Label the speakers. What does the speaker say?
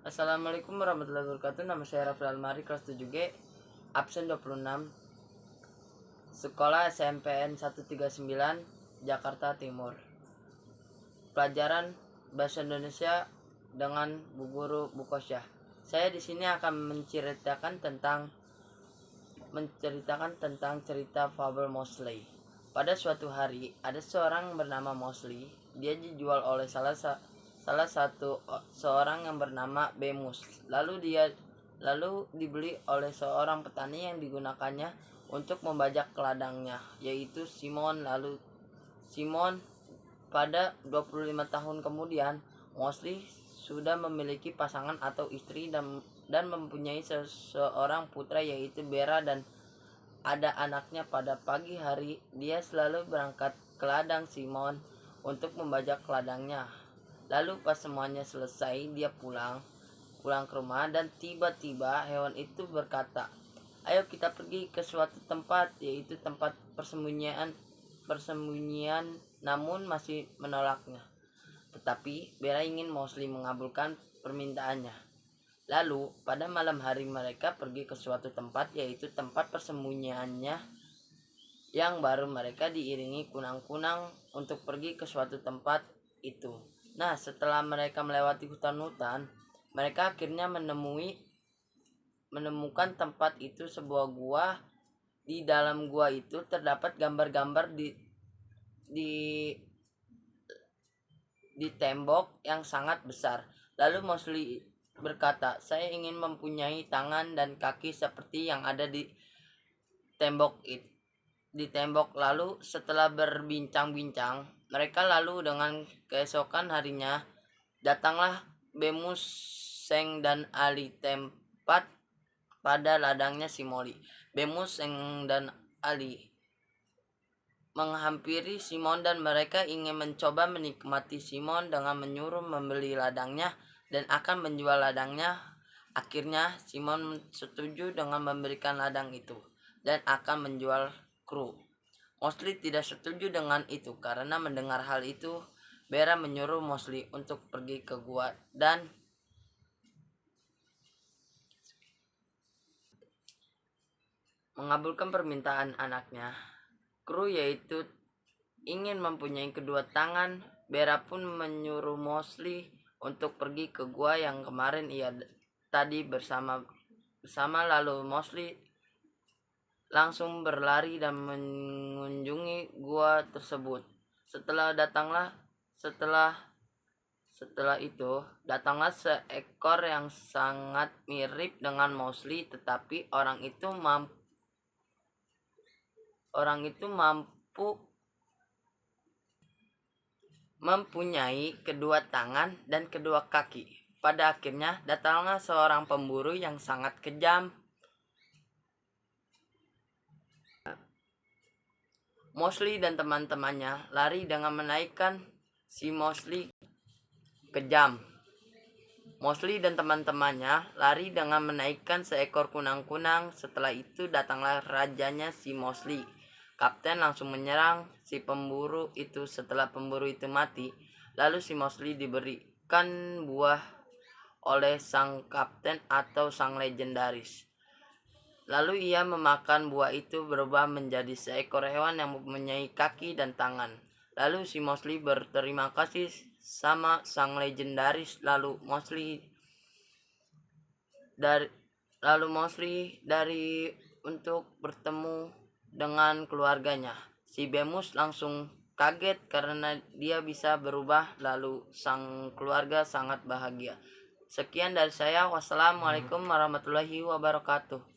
Speaker 1: Assalamualaikum warahmatullahi wabarakatuh. Nama saya Raffi Almari, kelas 7G, absen 26, sekolah SMPN 139, Jakarta Timur. Pelajaran Bahasa Indonesia dengan Bu Guru Bukosyah. Saya di sini akan menceritakan tentang cerita fabel Mosley. Pada suatu hari, ada seorang bernama Mosley. Dia dijual oleh seorang yang bernama Bemus. Lalu dibeli oleh seorang petani yang digunakannya untuk membajak ladangnya, yaitu Simon. Pada 25 tahun kemudian, Mosley sudah memiliki pasangan atau istri dan mempunyai seorang putra, yaitu Bera, dan ada anaknya. Pada pagi hari, dia selalu berangkat ke ladang Simon untuk membajak ladangnya. Lalu pas semuanya selesai, dia pulang ke rumah, dan tiba-tiba hewan itu berkata, "Ayo kita pergi ke suatu tempat, yaitu tempat persembunyian." Namun masih menolaknya. Tetapi Bera ingin Mosley mengabulkan permintaannya. Lalu pada malam hari mereka pergi ke suatu tempat, yaitu tempat persembunyiannya yang baru. Mereka diiringi kunang-kunang untuk pergi ke suatu tempat itu. Nah, setelah mereka melewati hutan-hutan, mereka akhirnya menemukan tempat itu, sebuah gua. Di dalam gua itu terdapat gambar-gambar di tembok yang sangat besar. Lalu Mosley berkata, "Saya ingin mempunyai tangan dan kaki seperti yang ada di tembok itu." Lalu setelah berbincang-bincang, mereka lalu dengan keesokan harinya datanglah Bemus, Seng, dan Ali tempat pada ladangnya si Molly. Bemus, Seng, dan Ali menghampiri Simon dan mereka ingin mencoba menikmati Simon dengan menyuruh membeli ladangnya dan akan menjual ladangnya. Akhirnya Simon setuju dengan memberikan ladang itu dan akan menjual kru. Mosley tidak setuju dengan itu. Karena mendengar hal itu, Bera menyuruh Mosley untuk pergi ke gua dan mengabulkan permintaan anaknya. Kru yaitu ingin mempunyai kedua tangan. Bera pun menyuruh Mosley untuk pergi ke gua yang kemarin ia tadi bersama. Lalu Mosley langsung berlari dan mengunjungi gua tersebut. Setelah itu datanglah seekor yang sangat mirip dengan Mosley, tetapi orang itu mempunyai kedua tangan dan kedua kaki. Pada akhirnya datanglah seorang pemburu yang sangat kejam. Mosley dan teman-temannya lari dengan menaikkan si Mosley kejam. Mosley dan teman-temannya lari dengan menaikkan seekor kunang-kunang. Setelah itu datanglah rajanya si Mosley. Kapten langsung menyerang si pemburu itu. Setelah pemburu itu mati, lalu si Mosley diberikan buah oleh sang kapten atau sang legendaris. Lalu ia memakan buah itu, berubah menjadi seekor hewan yang mempunyai kaki dan tangan. Lalu si Mosley berterima kasih sama sang legendaris. Lalu Mosley dari untuk bertemu dengan keluarganya. Si Bemus langsung kaget karena dia bisa berubah. Lalu sang keluarga sangat bahagia. Sekian dari saya. Wassalamualaikum warahmatullahi wabarakatuh.